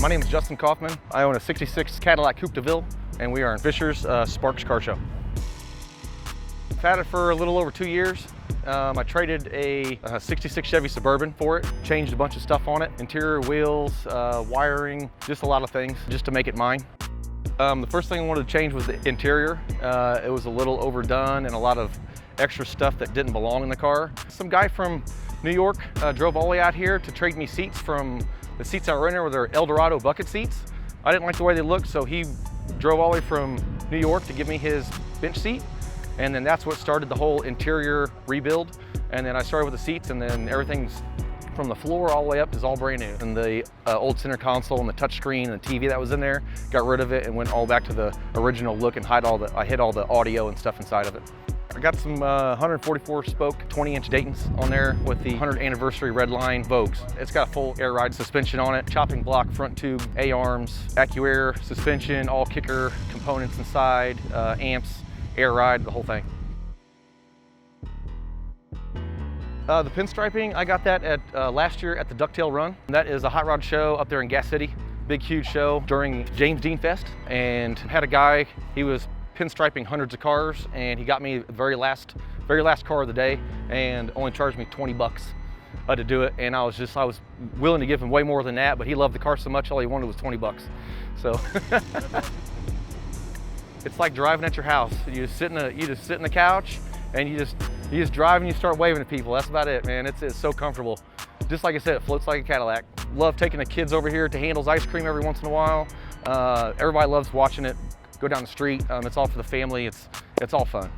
My name is Justin Kaufman. I own a 66 Cadillac Coupe Deville, and we are in Fisher's Sparks Car Show. I've had it for a little over 2 years. I traded a 66 Chevy Suburban for it, changed a bunch of stuff on it, interior wheels, wiring, just a lot of things, just to make it mine. The first thing I wanted to change was the interior. It was a little overdone and a lot of extra stuff that didn't belong in the car. Some guy from New York drove all the way out here to trade me seats from the seats that were in there were their Eldorado bucket seats. I didn't like the way they looked, so he drove all the way from New York to give me his bench seat. And then that's what started the whole interior rebuild. And then I started with the seats, and then everything's from the floor all the way up is all brand new. And the old center console and the touch screen and the TV that was in there, got rid of it and went all back to the original look and I hid all the audio and stuff inside of it. I got some 144 spoke 20-inch Daytons on there with the 100th anniversary redline Vogues. It's got a full air ride suspension on it, chopping block front tube, A-arms, Accuair suspension, all kicker components inside, amps, air ride, the whole thing. The pinstriping, I got that at last year at the Ducktail Run. That is a hot rod show up there in Gas City. Big, huge show during James Dean Fest. And had a guy, he was pinstriping hundreds of cars, and he got me the very last car of the day and only charged me 20 bucks to do it. And I was willing to give him way more than that, but he loved the car so much, all he wanted was 20 bucks. So it's like driving at your house. You just sit in the couch and you just drive and you start waving at people. That's about it, man. It's so comfortable. Just like I said, it floats like a Cadillac. Love taking the kids over here to Handel's Ice Cream every once in a while. Everybody loves watching it go down the street. It's all for the family. It's all fun.